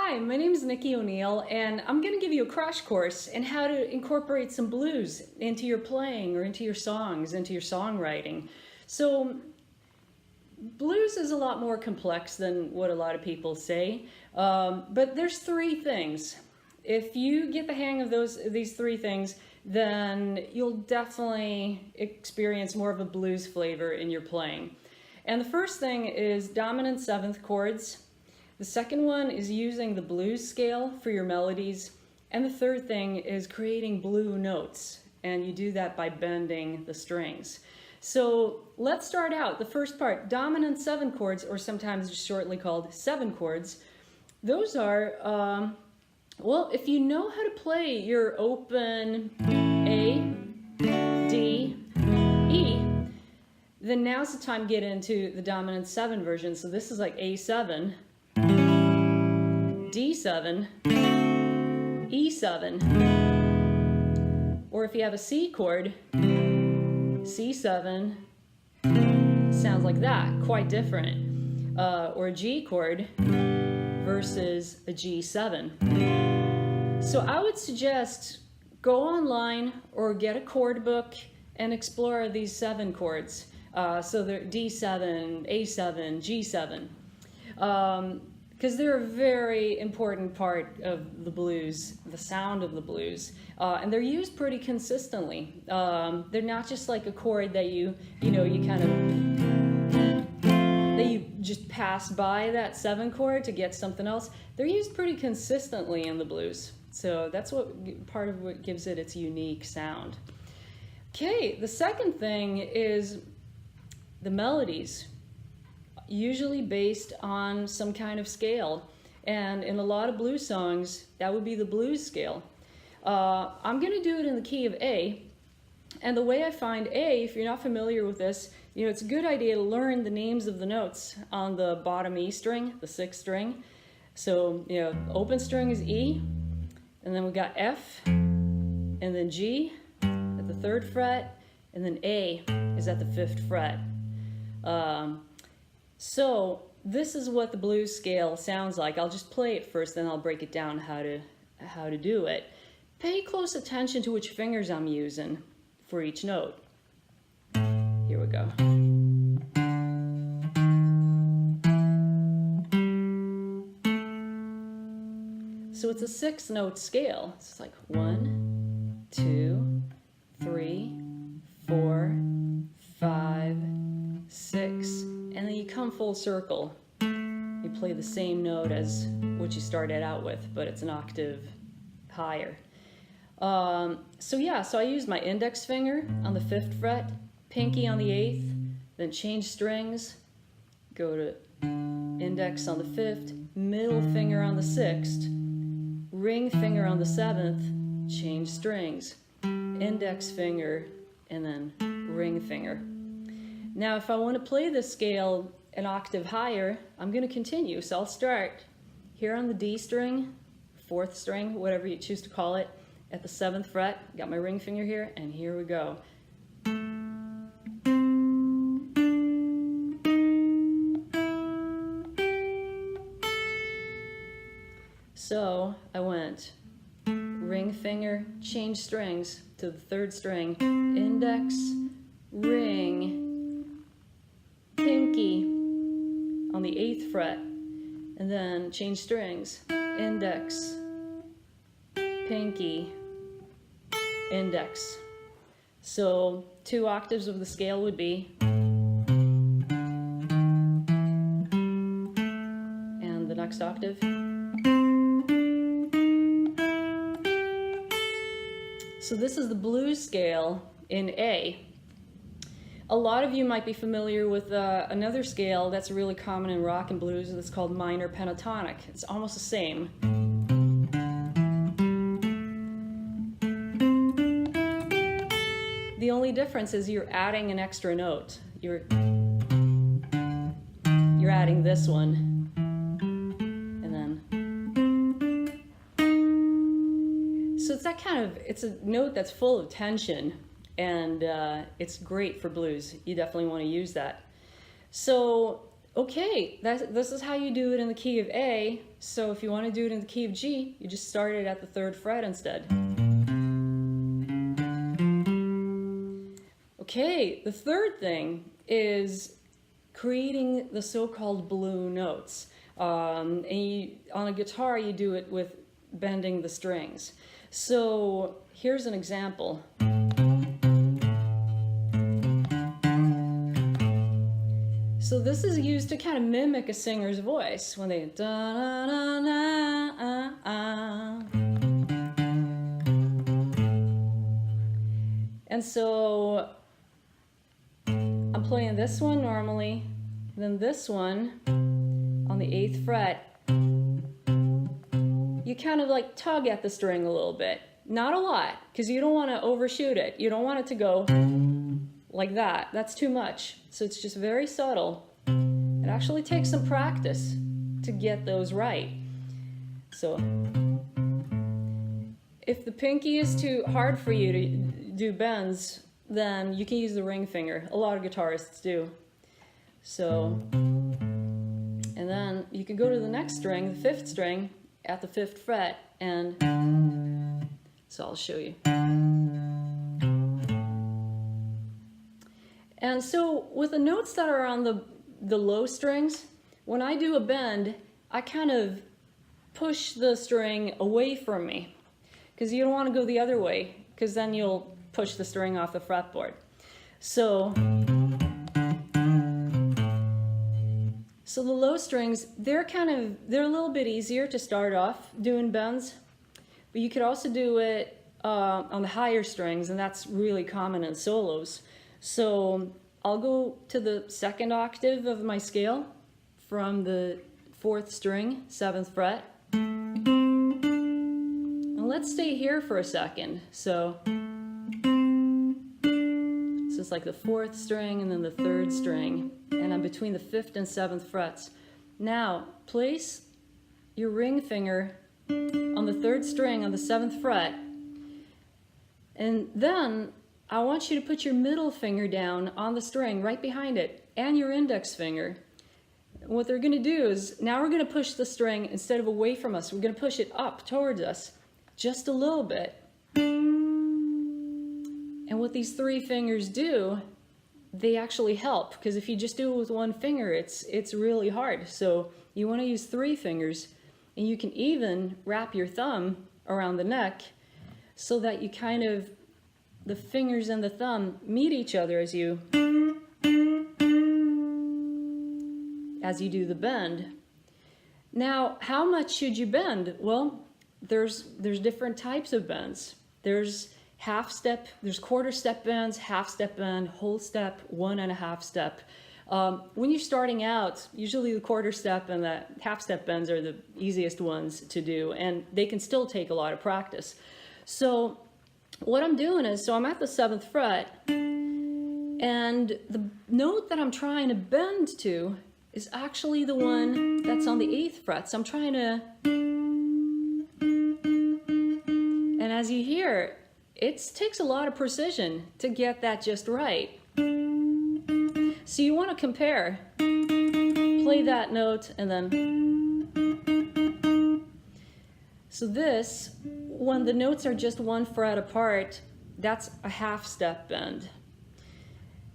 Hi, my name is Nikki ONeill, and I'm going to give you a crash course in how to incorporate some blues into your playing or into your songs, into your songwriting. So, blues is a lot more complex than what a lot of people say, but there's three things. If you get the hang of these three things, then you'll definitely experience more of a blues flavor in your playing. And the first thing is dominant seventh chords. The second one is using the blues scale for your melodies. And the third thing is creating blue notes. And you do that by bending the strings. So let's start out. The first part, dominant seven chords, or sometimes just shortly called seven chords. Those are, well, if you know how to play your open A, D, E, then now's the time to get into the dominant seven version. So this is like A7, D7, E7, or if you have a C chord, C7 sounds like that, quite different, or a G chord versus a G7. So I would suggest go online or get a chord book and explore these seven chords. So they're D7, A7, G7. Because they're a very important part of the blues, the sound of the blues, and they're used pretty consistently. They're not just like a chord that you kind of, that you just pass by that seven chord to get something else. They're used pretty consistently in the blues. So that's what part of what gives it its unique sound. Okay, the second thing is the melodies, usually based on some kind of scale. And in a lot of blues songs, that would be the blues scale. I'm going to do it in the key of A. And the way I find A, if you're not familiar with this, it's a good idea to learn the names of the notes on the bottom E string, the sixth string. So, open string is E, and then we got F, and then G at the third fret, and then A is at the fifth fret. So this is what the blues scale sounds like. I'll just play it first, then I'll break it down how to do it. Pay close attention to which fingers I'm using for each note. Here we go. So it's a 6-note scale. It's like 1, 2, 3, 4, 5, 6, and then you come full circle. You play the same note as what you started out with, but it's an octave higher. So I use my index finger on the 5th fret, pinky on the 8th, then change strings, go to index on the 5th, middle finger on the 6th, ring finger on the 7th, change strings, index finger, and then ring finger. Now, if I want to play this scale an octave higher, I'm going to continue. So I'll start here on the D string, 4th string, whatever you choose to call it, at the 7th fret. Got my ring finger here, and here we go. So I went ring finger, change strings to the 3rd string, index, ring, pinky on the 8th fret, and then change strings, index, pinky, index. So 2 octaves of the scale would be, and the next octave. So this is the blues scale in A. A lot of you might be familiar with another scale that's really common in rock and blues that's called minor pentatonic. It's almost the same. The only difference is you're adding an extra note. You're adding this one, and then. So it's that kind of, it's a note that's full of tension. And it's great for blues. You definitely want to use that. So Okay, this is how you do it in the key of A. So if you want to do it in the key of G, you just start it at the 3rd fret instead. Okay, the third thing is creating the so-called blue notes. On a guitar, you do it with bending the strings. So here's an example. So this is used to kind of mimic a singer's voice when they da da da da. And so I'm playing this one normally, then this one on the 8th fret. You kind of like tug at the string a little bit. Not a lot, because you don't want to overshoot it. You don't want it to go like that. That's too much. So it's just very subtle. It actually takes some practice to get those right. So if the pinky is too hard for you to do bends, then you can use the ring finger. A lot of guitarists do. So, and then you can go to the next string, the 5th string, at the 5th fret, and so I'll show you. And so with the notes that are on the low strings, when I do a bend, I kind of push the string away from me, because you don't want to go the other way, because then you'll push the string off the fretboard. So the low strings, they're a little bit easier to start off doing bends, but you could also do it on the higher strings, and that's really common in solos. So I'll go to the 2nd octave of my scale from the 4th string, 7th fret. And let's stay here for a second. So it's like the 4th string and then the 3rd string, and I'm between the 5th and 7th frets. Now place your ring finger on the 3rd string on the 7th fret, and then I want you to put your middle finger down on the string right behind it, and your index finger. What they're going to do is, now we're going to push the string, instead of away from us, we're going to push it up towards us just a little bit. And what these 3 fingers do, they actually help, because if you just do it with 1 finger, it's really hard. So you want to use 3 fingers, and you can even wrap your thumb around the neck so that you kind of, the fingers and the thumb meet each other as you do the bend. Now, how much should you bend? Well, there's different types of bends. There's half step, there's quarter step bends, half step bend, whole step, 1.5 step. When you're starting out, usually the quarter step and the half step bends are the easiest ones to do, and they can still take a lot of practice. So what I'm doing is, so I'm at the 7th fret, and the note that I'm trying to bend to is actually the one that's on the 8th fret. So I'm trying to, and as you hear, it takes a lot of precision to get that just right. So you want to compare. Play that note and then. So this, when the notes are just 1 fret apart, that's a half step bend.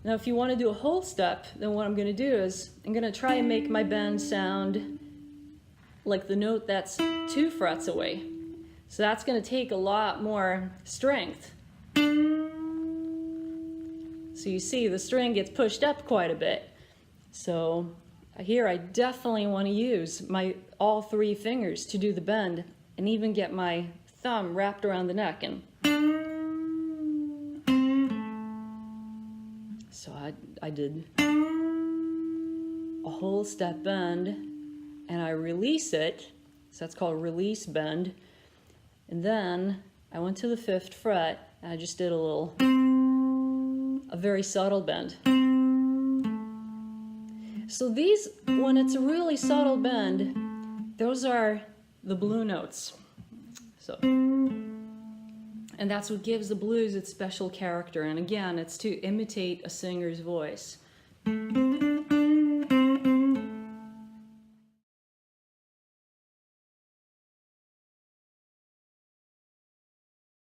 Now if you want to do a whole step, then what I'm going to do is I'm going to try and make my bend sound like the note that's 2 frets away. So that's going to take a lot more strength. So you see the string gets pushed up quite a bit. So here I definitely want to use all 3 fingers to do the bend, and even get my thumb wrapped around the neck. And so I did a whole step bend, and I release it. So that's called release bend. And then I went to the 5th fret, and I just did a very subtle bend. So these, when it's a really subtle bend, those are the blue notes. So, and that's what gives the blues its special character. And again, it's to imitate a singer's voice.